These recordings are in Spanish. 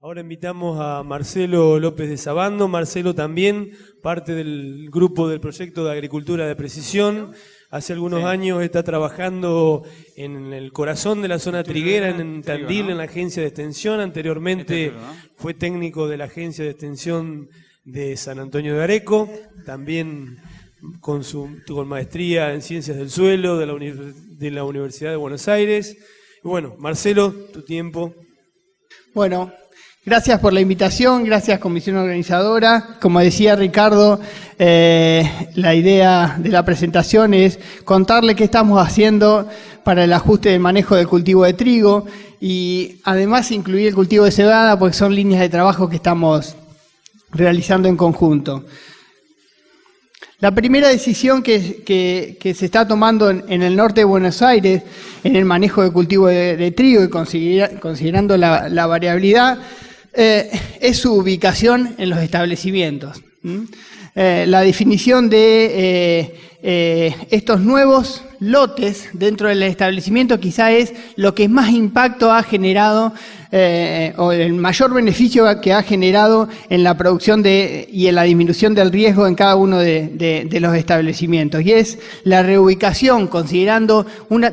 Ahora invitamos a Marcelo López de Sabando. Marcelo también parte del grupo del proyecto de agricultura de precisión. Hace algunos años está trabajando en el corazón de la zona triguera, en Tandil, en la agencia de extensión. Anteriormente fue técnico de la agencia de extensión de San Antonio de Areco, también con maestría en ciencias del suelo de la Universidad de Buenos Aires. Y bueno, Marcelo, tu tiempo. Bueno, gracias por la invitación, gracias comisión organizadora. Como decía Ricardo, la idea de la presentación es contarle qué estamos haciendo para el ajuste del manejo del cultivo de trigo y además incluir el cultivo de cebada porque son líneas de trabajo que estamos realizando en conjunto. La primera decisión que se está tomando en el norte de Buenos Aires en el manejo de cultivo de trigo y considerando la variabilidad es su ubicación en los establecimientos. La definición de estos nuevos lotes dentro del establecimiento quizá es lo que más impacto ha generado o el mayor beneficio que ha generado en la producción y en la disminución del riesgo en cada uno de los establecimientos. Y es la reubicación, considerando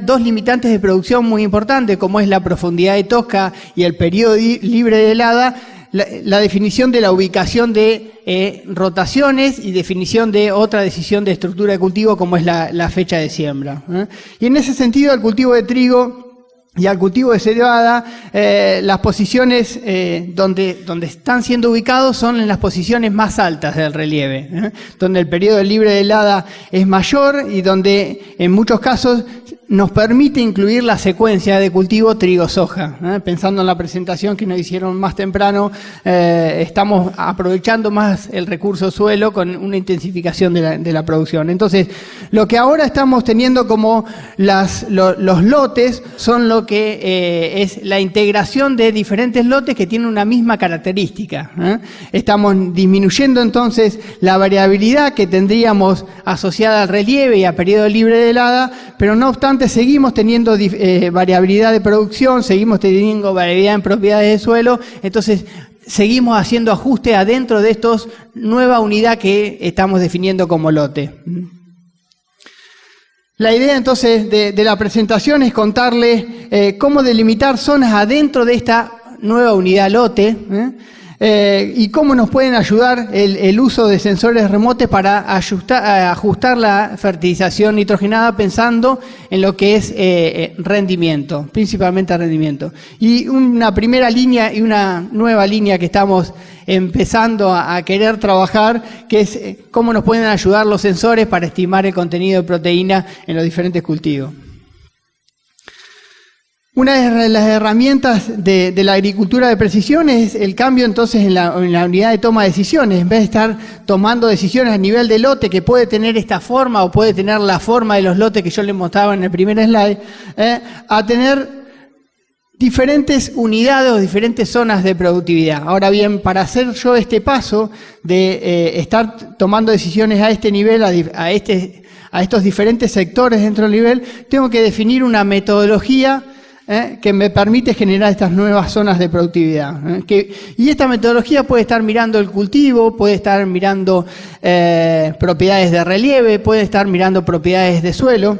dos limitantes de producción muy importantes, como es la profundidad de tosca y el periodo libre de helada, la definición de la ubicación de rotaciones y definición de otra decisión de estructura de cultivo como es la fecha de siembra. Y en ese sentido, al cultivo de trigo y al cultivo de cebada, las posiciones donde están siendo ubicados son en las posiciones más altas del relieve, donde el periodo libre de helada es mayor y donde en muchos casos nos permite incluir la secuencia de cultivo trigo-soja. Pensando en la presentación que nos hicieron más temprano, estamos aprovechando más el recurso suelo con una intensificación de la producción. Entonces, lo que ahora estamos teniendo como los lotes son lo que es la integración de diferentes lotes que tienen una misma característica. Estamos disminuyendo entonces la variabilidad que tendríamos asociada al relieve y a periodo libre de helada, pero no obstante seguimos teniendo variabilidad de producción, seguimos teniendo variabilidad en propiedades de suelo, entonces seguimos haciendo ajuste adentro de estos nueva unidad que estamos definiendo como lote. La idea entonces de la presentación es contarle cómo delimitar zonas adentro de esta nueva unidad lote, y cómo nos pueden ayudar el uso de sensores remotos para ajustar la fertilización nitrogenada pensando en lo que es rendimiento, principalmente rendimiento. Y una primera línea y una nueva línea que estamos empezando a querer trabajar, que es cómo nos pueden ayudar los sensores para estimar el contenido de proteína en los diferentes cultivos. Una de las herramientas de la agricultura de precisión es el cambio entonces en la unidad de toma de decisiones. En vez de estar tomando decisiones a nivel de lote que puede tener esta forma o puede tener la forma de los lotes que yo les mostraba en el primer slide, a tener diferentes unidades o diferentes zonas de productividad. Ahora bien, para hacer yo este paso de estar tomando decisiones a este nivel, a estos diferentes sectores dentro del nivel, tengo que definir una metodología que me permite generar estas nuevas zonas de productividad. Y esta metodología puede estar mirando el cultivo, puede estar mirando propiedades de relieve, puede estar mirando propiedades de suelo.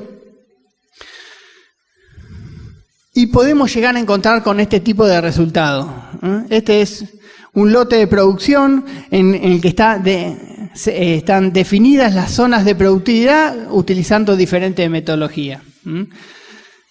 Y podemos llegar a encontrar con este tipo de resultado. Este es un lote de producción en el que están definidas las zonas de productividad utilizando diferentes metodologías.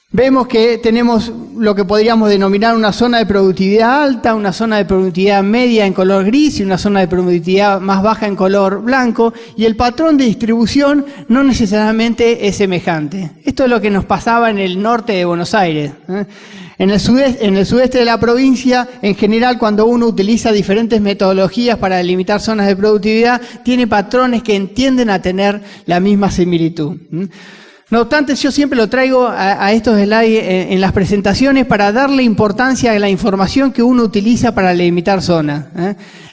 Vemos que tenemos lo que podríamos denominar una zona de productividad alta, una zona de productividad media en color gris y una zona de productividad más baja en color blanco, y el patrón de distribución no necesariamente es semejante. Esto es lo que nos pasaba en el norte de Buenos Aires. En el sudeste de la provincia, en general, cuando uno utiliza diferentes metodologías para delimitar zonas de productividad, tiene patrones que tienden a tener la misma similitud. No obstante, yo siempre lo traigo a estos slides en las presentaciones para darle importancia a la información que uno utiliza para delimitar zonas.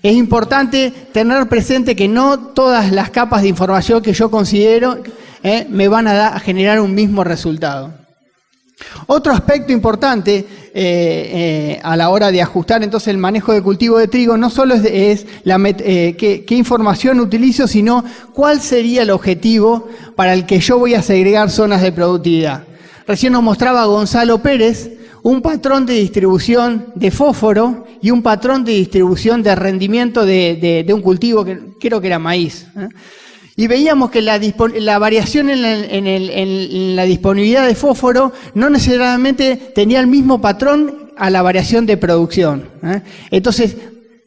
Es importante tener presente que no todas las capas de información que yo considero me van a generar un mismo resultado. Otro aspecto importante a la hora de ajustar entonces el manejo de cultivo de trigo no solo es qué información utilizo, sino cuál sería el objetivo para el que yo voy a segregar zonas de productividad. Recién nos mostraba Gonzalo Pérez un patrón de distribución de fósforo y un patrón de distribución de rendimiento de un cultivo que creo que era maíz, Y veíamos que la variación en la disponibilidad de fósforo no necesariamente tenía el mismo patrón a la variación de producción. Entonces,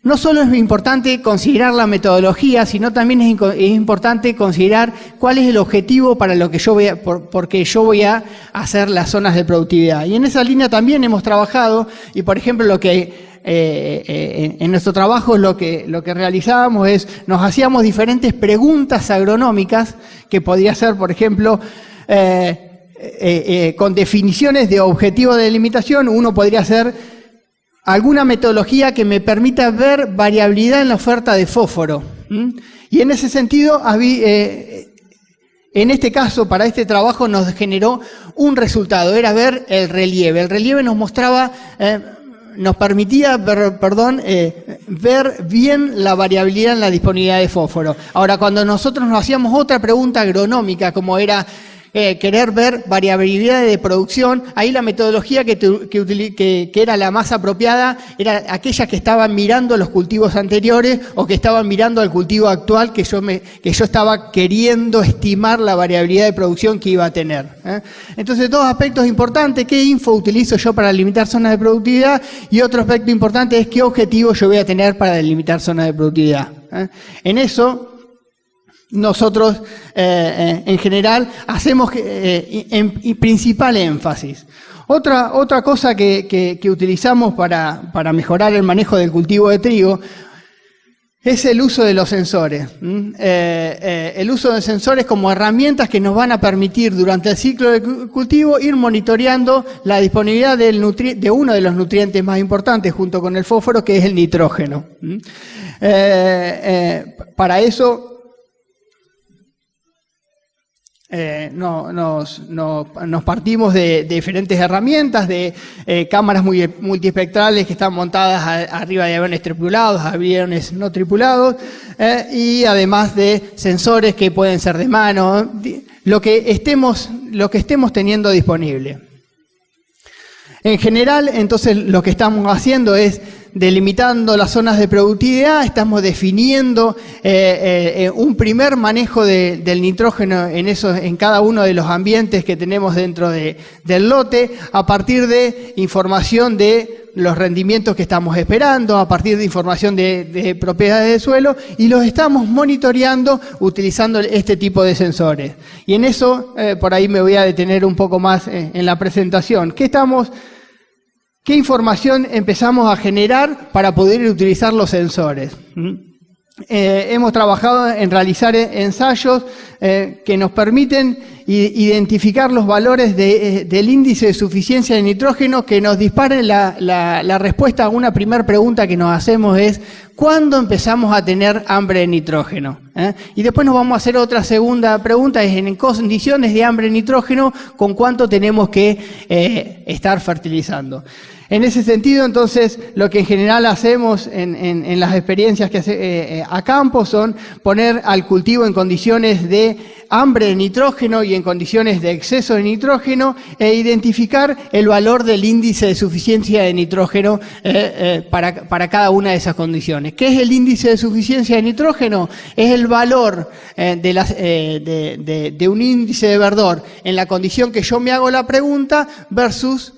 no solo es importante considerar la metodología, sino también es importante considerar cuál es el objetivo para lo que porque yo voy a hacer las zonas de productividad. Y en esa línea también hemos trabajado, y por ejemplo lo que en nuestro trabajo lo que realizábamos es, nos hacíamos diferentes preguntas agronómicas, que podría ser, por ejemplo, con definiciones de objetivo de delimitación. Uno podría hacer alguna metodología que me permita ver variabilidad en la oferta de fósforo. Y en ese sentido, en este caso, para este trabajo nos generó un resultado, era ver el relieve. El relieve nos mostraba... nos permitía ver bien la variabilidad en la disponibilidad de fósforo. Ahora, cuando nosotros nos hacíamos otra pregunta agronómica, como era querer ver variabilidad de producción, ahí la metodología que era la más apropiada era aquella que estaban mirando los cultivos anteriores o que estaban mirando al cultivo actual que yo estaba queriendo estimar la variabilidad de producción que iba a tener. Entonces, dos aspectos importantes: qué info utilizo yo para delimitar zonas de productividad, y otro aspecto importante es qué objetivo yo voy a tener para delimitar zonas de productividad. En eso nosotros en general hacemos principal énfasis. Otra cosa que utilizamos para mejorar el manejo del cultivo de trigo es el uso de los sensores. El uso de sensores como herramientas que nos van a permitir durante el ciclo de cultivo ir monitoreando la disponibilidad de uno de los nutrientes más importantes junto con el fósforo, que es el nitrógeno. Para eso nos partimos de diferentes herramientas, de cámaras multiespectrales que están montadas arriba de aviones tripulados, aviones no tripulados, y además de sensores que pueden ser de mano, lo que estemos teniendo disponible. En general, entonces, lo que estamos haciendo es delimitando las zonas de productividad, estamos definiendo un primer manejo del nitrógeno en cada uno de los ambientes que tenemos dentro del lote, a partir de información de los rendimientos que estamos esperando, a partir de información de propiedades del suelo, y los estamos monitoreando utilizando este tipo de sensores. Y en eso, por ahí me voy a detener un poco más en la presentación. ¿Qué información empezamos a generar para poder utilizar los sensores? Hemos trabajado en realizar ensayos que nos permiten identificar los valores del índice de suficiencia de nitrógeno que nos disparen la respuesta a una primera pregunta que nos hacemos es: ¿cuándo empezamos a tener hambre de nitrógeno? Y después nos vamos a hacer otra segunda pregunta, es en condiciones de hambre de nitrógeno, ¿con cuánto tenemos que estar fertilizando? En ese sentido, entonces, lo que en general hacemos en las experiencias que hace a campo son poner al cultivo en condiciones de hambre de nitrógeno y en condiciones de exceso de nitrógeno e identificar el valor del índice de suficiencia de nitrógeno para cada una de esas condiciones. ¿Qué es el índice de suficiencia de nitrógeno? Es el valor de un índice de verdor en la condición que yo me hago la pregunta versus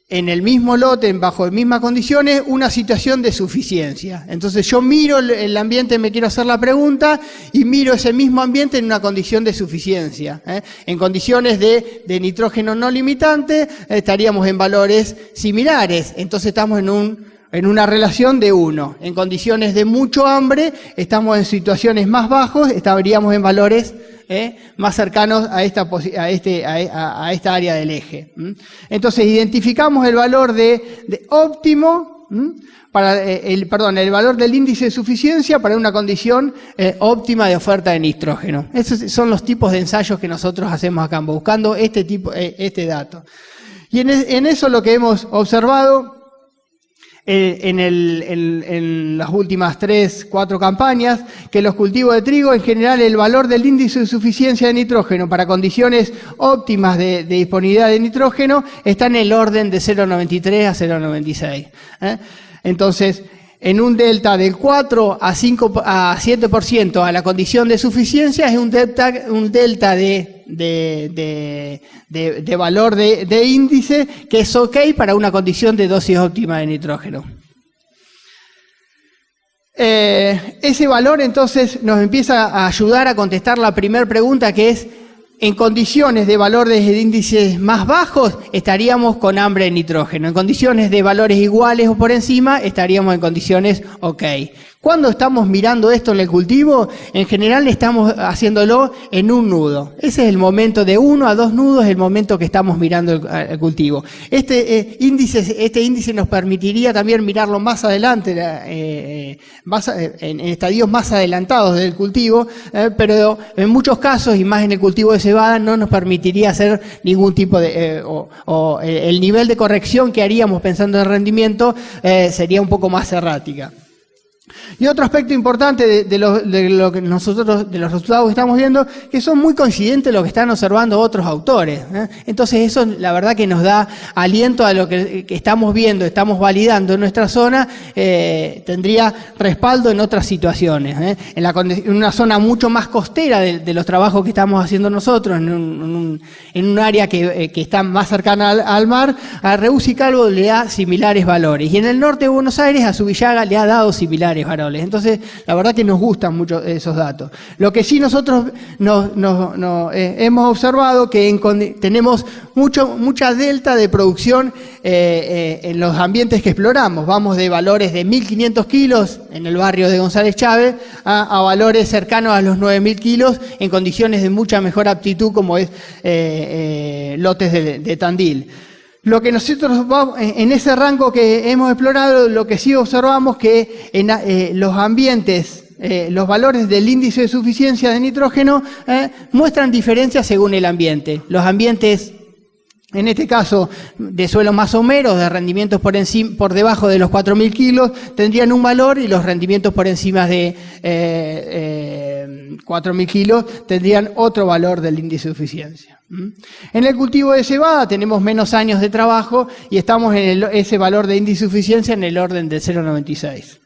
en el mismo lote, bajo las mismas condiciones, una situación de suficiencia. Entonces yo miro el ambiente, me quiero hacer la pregunta, y miro ese mismo ambiente en una condición de suficiencia. En condiciones de nitrógeno no limitante, estaríamos en valores similares. Entonces estamos en una relación de 1. En condiciones de mucho hambre, estamos en situaciones más bajos, estaríamos en valores más cercanos a esta área del eje. Entonces identificamos el valor de óptimo el valor del índice de suficiencia para una condición óptima de oferta de nitrógeno. Esos son los tipos de ensayos que nosotros hacemos acá, buscando este dato. Y en eso lo que hemos observado en las últimas 3, 4 campañas, que los cultivos de trigo, en general, el valor del índice de suficiencia de nitrógeno para condiciones óptimas de disponibilidad de nitrógeno está en el orden de 0,93 a 0,96. Entonces, en un delta del 4 a 7% a la condición de suficiencia es un delta de valor de índice que es ok para una condición de dosis óptima de nitrógeno. Ese valor entonces nos empieza a ayudar a contestar la primera pregunta, que es: en condiciones de valores de índices más bajos estaríamos con hambre de nitrógeno. En condiciones de valores iguales o por encima estaríamos en condiciones ok. Cuando estamos mirando esto en el cultivo, en general estamos haciéndolo en un nudo. Ese es el momento de 1 a 2 nudos, es el momento que estamos mirando el cultivo. Este índice nos permitiría también mirarlo más adelante, en estadios más adelantados del cultivo, pero en muchos casos, y más en el cultivo de cebada, no nos permitiría hacer ningún tipo de... el nivel de corrección que haríamos pensando en rendimiento sería un poco más errática. Y otro aspecto importante de los resultados que estamos viendo, que son muy coincidentes lo que están observando otros autores. Entonces eso, la verdad, que nos da aliento a lo que estamos viendo, estamos validando en nuestra zona, tendría respaldo en otras situaciones. En una zona mucho más costera de los trabajos que estamos haciendo nosotros, en un área que está más cercana al mar, a Reus y Calvo le da similares valores. Y en el norte de Buenos Aires, a Zubillaga le ha dado similares valores. Entonces, la verdad que nos gustan mucho esos datos. Lo que sí nosotros hemos observado que tenemos mucha delta de producción en los ambientes que exploramos. Vamos de valores de 1.500 kilos en el barrio de González Chávez a valores cercanos a los 9.000 kilos en condiciones de mucha mejor aptitud, como es lotes de Tandil. Lo que nosotros vamos, en ese rango que hemos explorado, lo que sí observamos que en los ambientes, los valores del índice de suficiencia de nitrógeno muestran diferencias según el ambiente. Los ambientes, en este caso, de suelos más someros, de rendimientos por debajo de los 4.000 kilos, tendrían un valor, y los rendimientos por encima de 4.000 kilos tendrían otro valor del índice de suficiencia. En el cultivo de cebada tenemos menos años de trabajo y estamos en ese valor de índice de suficiencia en el orden de 0,96.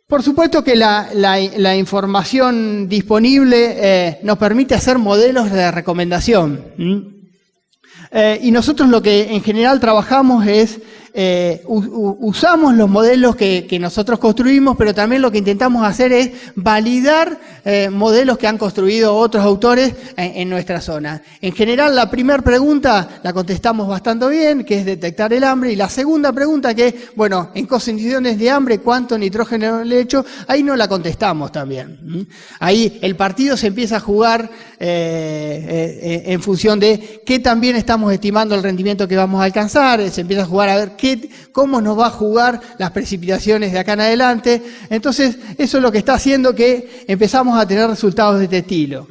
Por supuesto que la información disponible nos permite hacer modelos de recomendación. Y nosotros lo que en general trabajamos es, usamos los modelos que nosotros construimos, pero también lo que intentamos hacer es validar modelos que han construido otros autores en nuestra zona. En general, la primera pregunta la contestamos bastante bien, que es detectar el hambre, y la segunda pregunta, que es, bueno, en condiciones de hambre, ¿cuánto nitrógeno le echo? Ahí no la contestamos también. Ahí el partido se empieza a jugar en función de qué también estamos estimando el rendimiento que vamos a alcanzar, se empieza a jugar a ver cómo nos va a jugar las precipitaciones de acá en adelante. Entonces, eso es lo que está haciendo que empezamos a tener resultados de este estilo.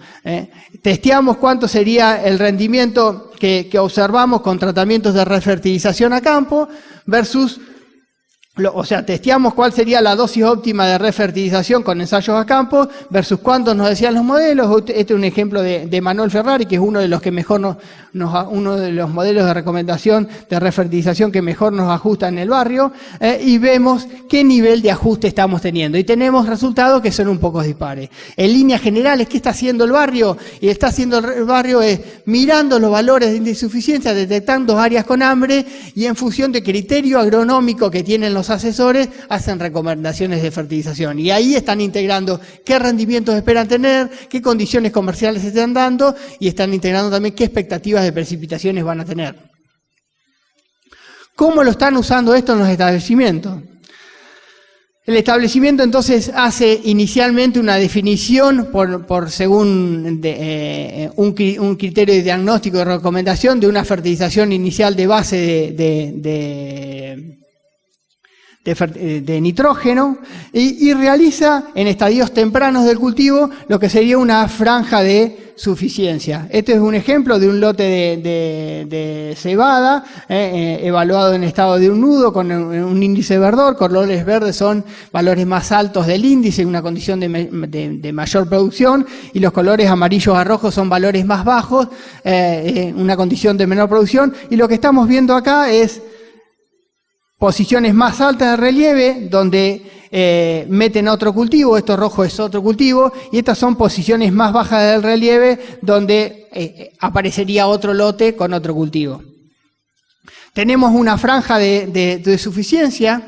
Testeamos cuánto sería el rendimiento que observamos con tratamientos de refertilización a campo versus... O sea, testeamos cuál sería la dosis óptima de refertilización con ensayos a campo versus cuántos nos decían los modelos. Este es un ejemplo de Manuel Ferrari, que es uno de los que mejor uno de los modelos de recomendación de refertilización que mejor nos ajusta en el barrio, y vemos qué nivel de ajuste estamos teniendo. Y tenemos resultados que son un poco dispares. En líneas generales, ¿qué está haciendo el barrio? Y está haciendo el barrio es mirando los valores de insuficiencia, detectando áreas con hambre, y en función de criterio agronómico que tienen los asesores, hacen recomendaciones de fertilización. Y ahí están integrando qué rendimientos esperan tener, qué condiciones comerciales se están dando, y están integrando también qué expectativas de precipitaciones van a tener. ¿Cómo lo están usando esto en los establecimientos? El establecimiento entonces hace inicialmente una definición según un criterio de diagnóstico y de recomendación de una fertilización inicial de base de nitrógeno y realiza en estadios tempranos del cultivo lo que sería una franja de suficiencia. Este es un ejemplo de un lote de cebada evaluado en estado de un nudo con un índice verdor. Colores verdes son valores más altos del índice, una condición de mayor producción, y los colores amarillos a rojos son valores más bajos, una condición de menor producción. Y lo que estamos viendo acá es posiciones más altas de relieve donde meten otro cultivo, esto rojo es otro cultivo, y estas son posiciones más bajas del relieve donde aparecería otro lote con otro cultivo. Tenemos una franja de suficiencia,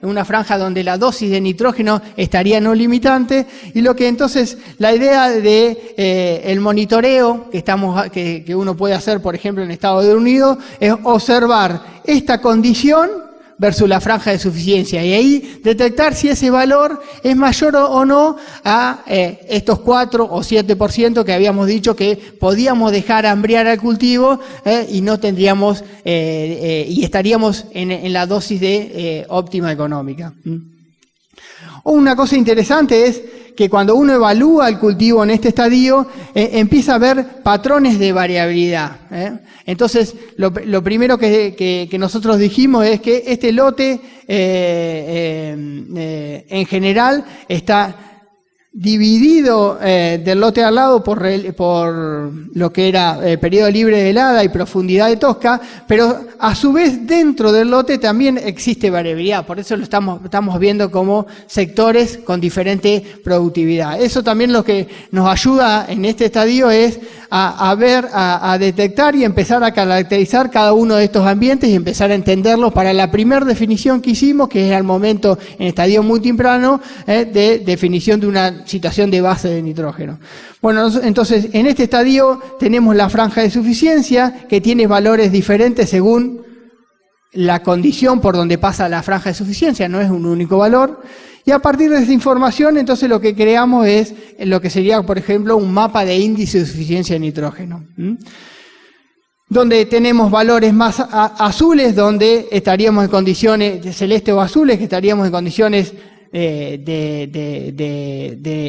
una franja donde la dosis de nitrógeno estaría no limitante, y lo que entonces la idea de el monitoreo que uno puede hacer, por ejemplo, en Estados Unidos, es observar esta condición versus la franja de suficiencia, y ahí detectar si ese valor es mayor o no a estos 4 o 7% que habíamos dicho que podíamos dejar hambriar al cultivo y no tendríamos y estaríamos en la dosis de óptima económica. Una cosa interesante es que cuando uno evalúa el cultivo en este estadio, empieza a ver patrones de variabilidad. Entonces, lo primero que nosotros dijimos es que este lote, en general, está dividido del lote al lado por lo que era periodo libre de helada y profundidad de tosca, pero a su vez dentro del lote también existe variabilidad, por eso lo estamos viendo como sectores con diferente productividad. Eso también lo que nos ayuda en este estadio es a detectar y empezar a caracterizar cada uno de estos ambientes y empezar a entenderlos para la primera definición que hicimos, que es al momento en estadio muy temprano, de definición de una situación de base de nitrógeno. Bueno, entonces en este estadio tenemos la franja de suficiencia que tiene valores diferentes según la condición por donde pasa la franja de suficiencia, no es un único valor. Y a partir de esa información, entonces lo que creamos es lo que sería, por ejemplo, un mapa de índice de suficiencia de nitrógeno. Donde tenemos valores más azules, donde estaríamos en condiciones de celeste o azules, que estaríamos en condiciones de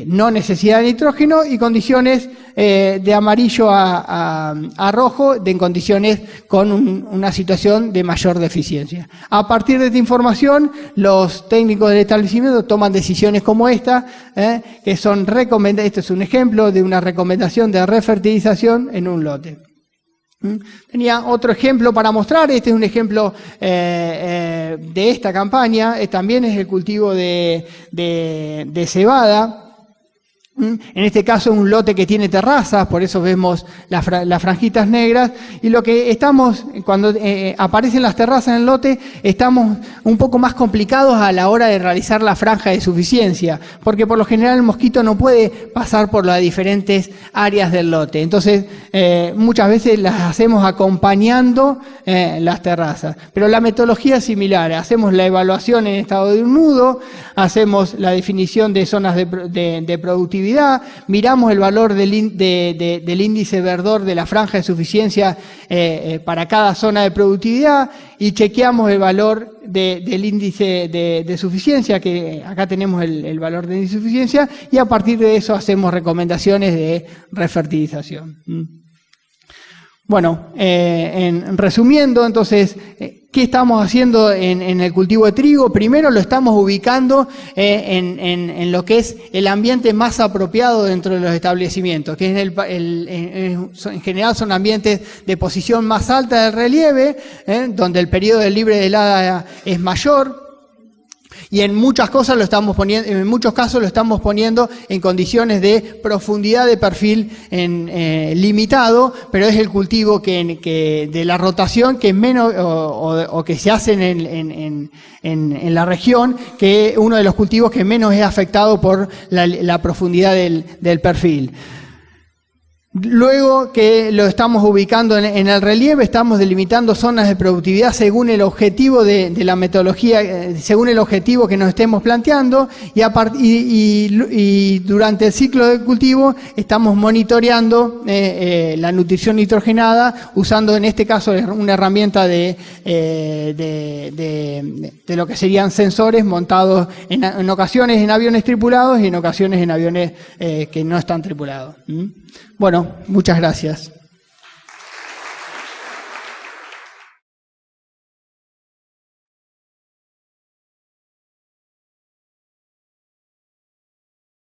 no necesidad de nitrógeno, y condiciones de amarillo a rojo en condiciones con una situación de mayor deficiencia. A partir de esta información, los técnicos del establecimiento toman decisiones como esta, que son recomendadas. Este es un ejemplo de una recomendación de refertilización en un lote. Tenía otro ejemplo para mostrar. Este es un ejemplo de esta campaña. También es el cultivo de cebada. En este caso un lote que tiene terrazas, por eso vemos las franjitas negras, y lo que estamos, cuando aparecen las terrazas en el lote, estamos un poco más complicados a la hora de realizar la franja de suficiencia, porque por lo general el mosquito no puede pasar por las diferentes áreas del lote, entonces muchas veces las hacemos acompañando las terrazas, pero la metodología es similar. Hacemos la evaluación en estado de un nudo, hacemos la definición de zonas de productividad, miramos el valor del índice verdor de la franja de suficiencia para cada zona de productividad, y chequeamos el valor del índice de suficiencia, que acá tenemos el valor de índice de suficiencia, y a partir de eso hacemos recomendaciones de refertilización. Bueno, resumiendo, entonces, ¿qué estamos haciendo en el cultivo de trigo? Primero lo estamos ubicando en lo que es el ambiente más apropiado dentro de los establecimientos, que en general son ambientes de posición más alta del relieve, donde el periodo de libre de helada es mayor. Y en muchos casos lo estamos poniendo en condiciones de profundidad de perfil limitado, pero es el cultivo que de la rotación que es menos o que se hace en la región, que uno de los cultivos que menos es afectado por la profundidad del perfil. Luego que lo estamos ubicando en el relieve, estamos delimitando zonas de productividad según el objetivo de la metodología, según el objetivo que nos estemos planteando, y durante el ciclo de cultivo estamos monitoreando la nutrición nitrogenada, usando en este caso una herramienta de lo que serían sensores montados en ocasiones en aviones tripulados y en ocasiones en aviones que no están tripulados. Bueno, muchas gracias.